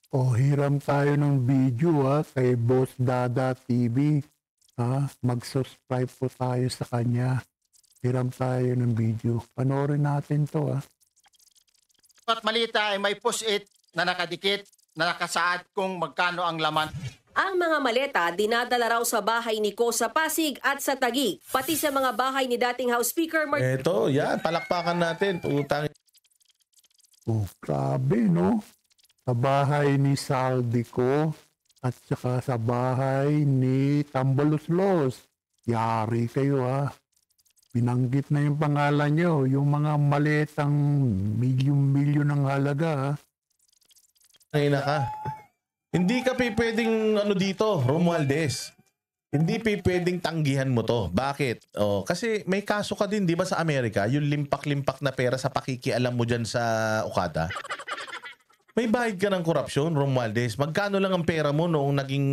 O hiram tayo ng video kay Boss Dada TV. Mag-subscribe po tayo sa kanya. Hiram tayo ng video. Panoorin natin to At malita ay may push-it na nakadikit na nakasaad kung magkano ang laman. Ang mga maleta dinadala raw sa bahay ni Ko sa Pasig at sa Taguig, pati sa mga bahay ni dating House Speaker Eto, yan, palakpakan natin. Putang. Oh, grabe no? Sa bahay ni Saldico at saka sa bahay ni Tambaluslos. Yari kayo Binanggit na yung pangalan nyo, yung mga maletang milyon-milyon ng halaga Ay ka. Hindi ka pwedeng dito, Romualdez. Hindi pwedeng tanggihan mo to. Bakit? Kasi may kaso ka din, di ba, sa Amerika? Yung limpak-limpak na pera sa pakikialam mo dyan sa Okada. May bahid ka ng korupsyon, Romualdez. Magkano lang ang pera mo noong naging,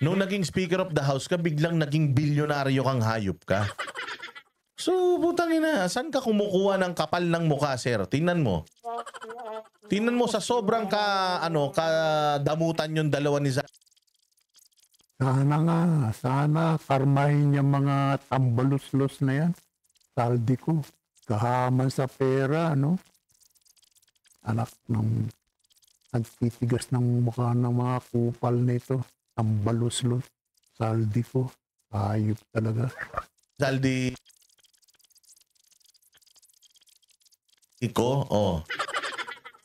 Noong naging Speaker of the House ka, biglang naging bilyonaryo kang hayop ka. So, putang ina, saan ka kumukuha ng kapal ng mukha, sir? Tingnan mo. Tingnan mo sa sobrang kadamutan yung dalawa ni Zach. Sana karmahin yung mga tambaluslos na yan. Saldico, kahaman sa pera, Anak ng nagtitigas ng mukha ng mga kupal nito. Tambaluslos, Saldico, ayop talaga. Saldi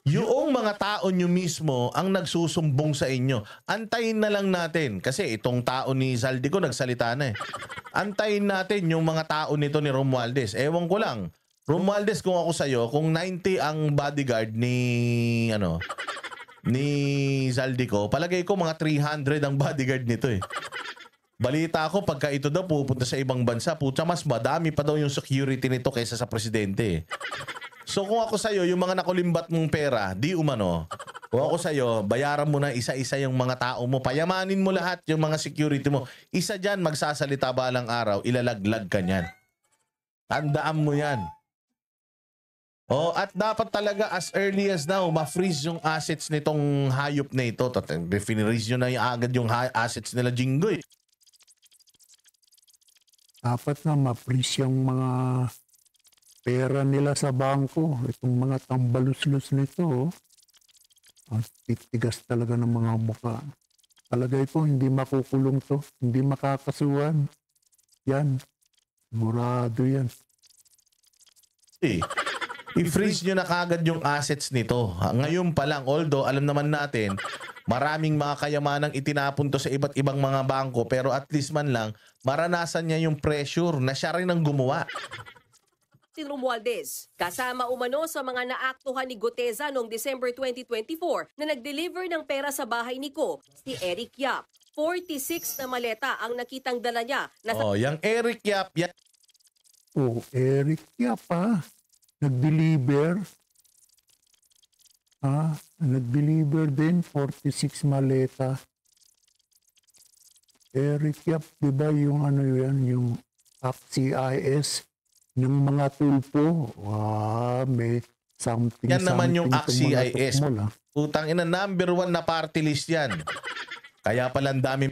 Yung mga tao nyo mismo ang nagsusumbong sa inyo. Antayin na lang natin. Kasi itong tao ni Saldico nagsalita na Antayin natin yung mga tao nito ni Romualdez. Ewan ko lang. Romualdez, kung ako sa'yo, kung 90 ang bodyguard ni Saldico, palagay ko mga 300 ang bodyguard nito Balita ko, pagka ito daw pupunta sa ibang bansa, mas madami pa daw yung security nito kaysa sa presidente So kung ako sa'yo, yung mga nakulimbat mong pera, di umano. Kung ako sa'yo, bayaran mo na isa-isa yung mga tao mo. Payamanin mo lahat yung mga security mo. Isa dyan, magsasalita balang araw, ilalaglag ka niyan. Tandaan mo yan. At dapat talaga as early as now, ma-freeze yung assets nitong hayop na ito. Definize nyo na yung agad yung assets nila Jinggoy. Dapat na ma-freeze yung mga pera nila sa bangko. Itong mga tambaluslos nito, ang titigas talaga ng mga mukha. Talagay ko, hindi makukulong to. Hindi makakasuhan. Yan. Murado yan. I-freeze nyo na kagad yung assets nito. Ngayon pa lang, although alam naman natin, maraming mga kayamanang itinapon to sa iba't ibang mga bangko, pero at least man lang, maranasan niya yung pressure na siya rin ang gumawa. si Romualdez, kasama umano sa mga naaktuhan ni Guteza noong December 2024 na nag-deliver ng pera sa bahay ni Ko, si Eric Yap. 46 na maleta ang nakitang dala niya. Yung Eric Yap, yan. Eric Yap nag-deliver. Nag-deliver din 46 maleta. Eric Yap, di ba yung yung ACT-CIS ng mga tulpo? May something. Yan naman yung ACT-CIS. Tukmol, Utang ina, number 1 na party list yan. Kaya pala ang daming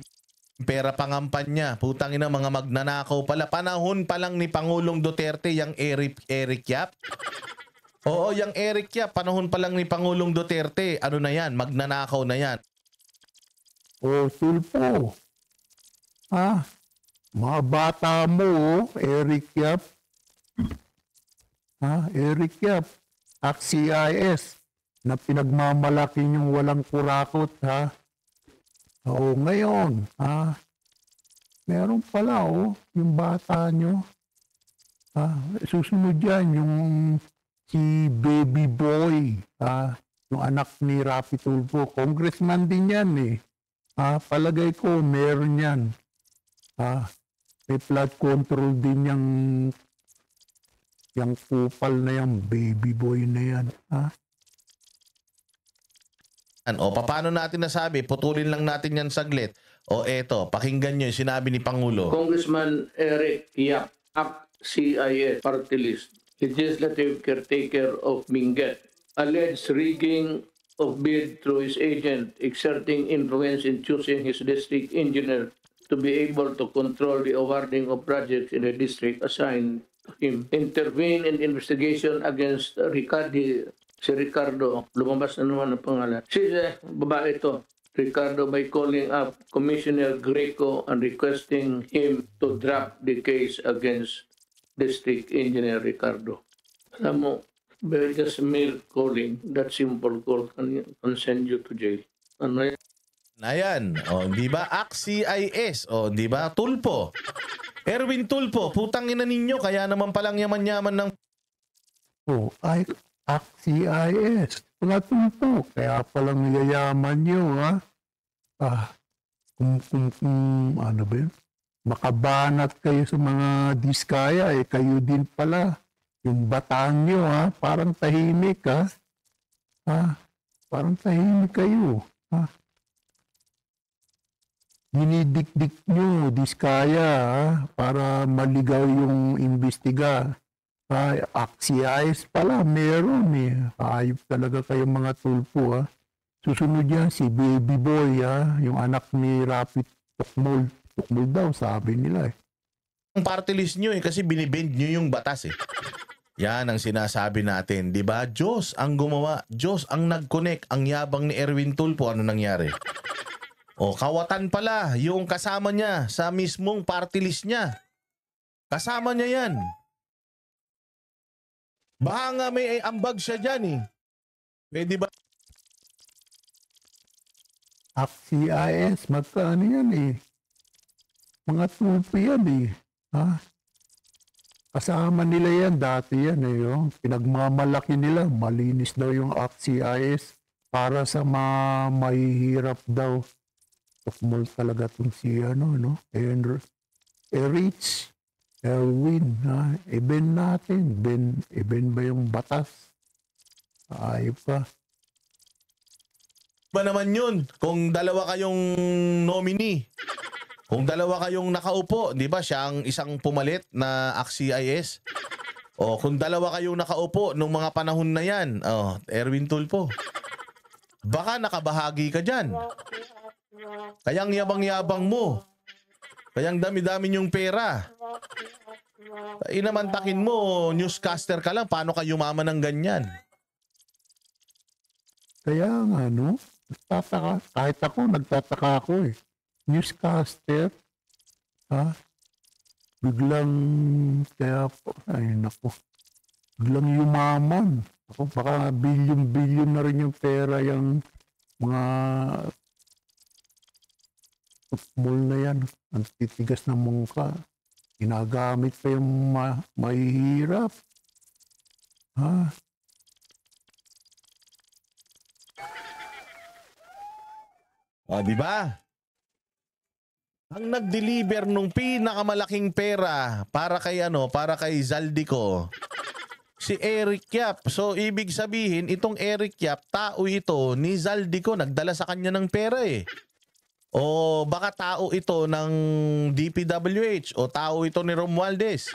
pera pangampanya. Putang ina, mga magnanakaw pala. Panahon pa lang ni Pangulong Duterte yung Eric Yap. Oo, yung Eric Yap, panahon pa lang ni Pangulong Duterte. Ano na yan? Magnanakaw na yan. Tulpo. Mga bata mo, Eric Yap. Eric Yap. ACT-CIS na pinagmamalaki yung walang kurakot, ngayon, meron pala, yung bata nyo. Susunod yan, yung si Baby Boy, yung anak ni Rapi Tulfo. Congressman din yan palagay ko, meron yan. May flood control din yung kupal na yan, Baby Boy na yan. Paano natin nasabi? Putulin lang natin yan saglit. Eto, pakinggan nyo yung sinabi ni Pangulo. Congressman Eric Yap, ACT-CIS Party List, Legislative Caretaker of Minget, alleged rigging of bid through his agent, exerting influence in choosing his district engineer to be able to control the awarding of projects in the district assigned to him. Intervene in investigation against si Ricardo, lumabas na naman ang pangalan. Si babae ito, Ricardo, by calling up Commissioner Greco and requesting him to drop the case against District Engineer Ricardo. Alam mo, very just mere calling, that simple call can send you to jail. Ano yan? Ayan, di ba? ACT-CIS, di ba? Tulpo. Erwin Tulpo, putang ina ninyo, kaya naman palang yaman-yaman ng... ACT-CIS. Mga tulpo. Kaya palang yayaman nyo, ha? Kung ano ba yun? Makabanat kayo sa mga diskaya, kayo din pala. Yung bataan nyo, ha? Parang tahimik, ha? Parang tahimik kayo, ha? Dinidikdik nyo, diskaya, ha? Para maligaw yung imbestiga. ACT-CIS pala, meron, Ayop talaga kayong mga tulpo, ha? Susunod yan, si Baby Boy, ha? Yung anak ni Rapid Tukmol. Tukmol daw, sabi nila, Ang party list nyo kasi binibend nyo yung batas Yan ang sinasabi natin, di ba? Diyos ang gumawa, Diyos ang nag-connect, ang yabang ni Erwin Tulpo, ano nangyari? Kawatan pala, yung kasama niya sa mismong party list niya. Kasama niya yan. Baka nga may ambag siya dyan, Pwede ba? ACT-CIS, magkano yan, Mga tulpo yan, Ha? Kasama nila yan, dati yan, Yung pinagmamalaki nila, malinis daw yung ACT-CIS para sa mahihirap daw. Tukmol talaga itong si, Rich, Erwin, Eben natin, Eben ba yung batas? Ayop pa. Ba naman yun, kung dalawa kayong nominee, kung dalawa kayong nakaupo, di ba siya ang isang pumalit na ACT-CIS? Kung dalawa kayong nakaupo nung mga panahon na yan, Erwin Tulpo, baka nakabahagi ka dyan. Kayang yabang-yabang mo. Kayang dami-dami yung pera. Inamantakin mo, newscaster ka lang, paano ka yumaman ng ganyan? Kaya nga, nagtataka. Kahit ako, nagtataka ako, Newscaster, biglang, biglang yumaman. Baka bilyon-bilyon na rin yung pera yung mga tukmol na yan. Ang titigas ng mungka. Ginagamit pa yung mahihirap. Di ba? Ang nag-deliver nung pinakamalaking pera para kay Zaldico, si Eric Yap. So ibig sabihin, itong Eric Yap, tao ito ni Zaldico, nagdala sa kanya ng pera O baka tao ito ng DPWH o tao ito ni Romualdez.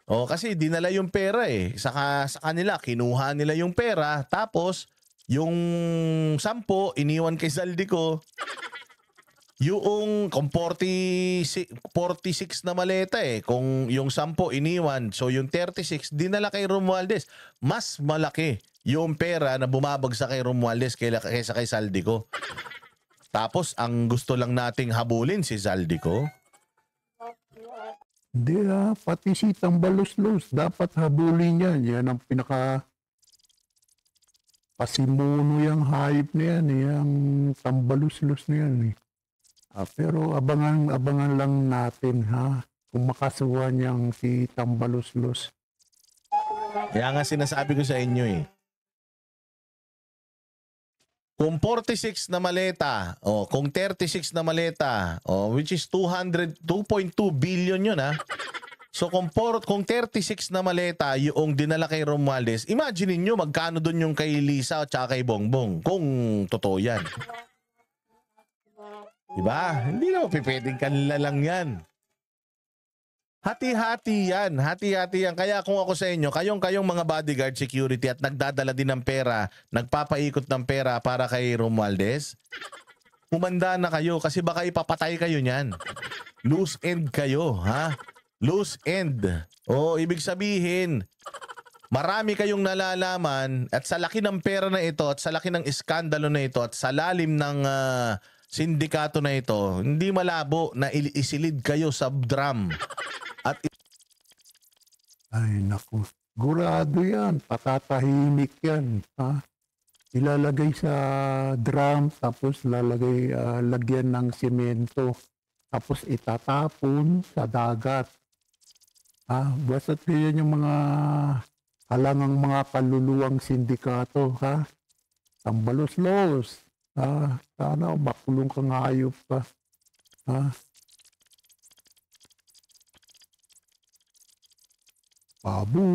Kasi dinala yung pera sa kanila, kinuha nila yung pera, tapos yung 10 iniwan kay Zaldico. Yung kung 46 na maleta kung yung 10 iniwan, so yung 36 dinala kay Romualdez. Mas malaki yung pera na bumabagsak kay Romualdez kaysa kay Zaldico. Tapos ang gusto lang nating habulin si Zaldico. Hindi pati si Tambaluslos dapat habulin yan. Yan ang pasimuno yung hype na yan, yung Tambaluslos na yan pero abangan lang natin kung makasuha niyang si Tambaluslos. Kaya nga sinasabi ko sa inyo kung 46 na maleta, kung 36 na maleta, which is 2.2 billion yun So kung 36 na maleta yung dinala kay Romualdez, imagine niyo magkano doon yung kay Lisa at kay Bongbong kung totoo yan. Diba? Hindi na pwedeng kanila lang yan. Hati-hati yan. Hati-hati yan. Kaya kung ako sa inyo, kayong mga bodyguard security at nagdadala din ng pera, nagpapaikot ng pera para kay Romualdez, humanda na kayo kasi baka ipapatay kayo niyan. Loose end kayo, ha? Loose end. O, ibig sabihin, marami kayong nalalaman at sa laki ng pera na ito at sa laki ng iskandalo na ito at sa lalim ng sindikato na ito, hindi malabo na isilid kayo sa drum. At Ay, naku. Gurado yan. Patatahimik yan. Ha? Ilalagay sa drum, tapos lagyan ng simento. Tapos itatapon sa dagat. Ha? Basta't ganyan yung mga halangang mga kaluluwang sindikato. Ha? Tambalos-los. Ha? Sana makulong kang hayop ka. Ha? Babu.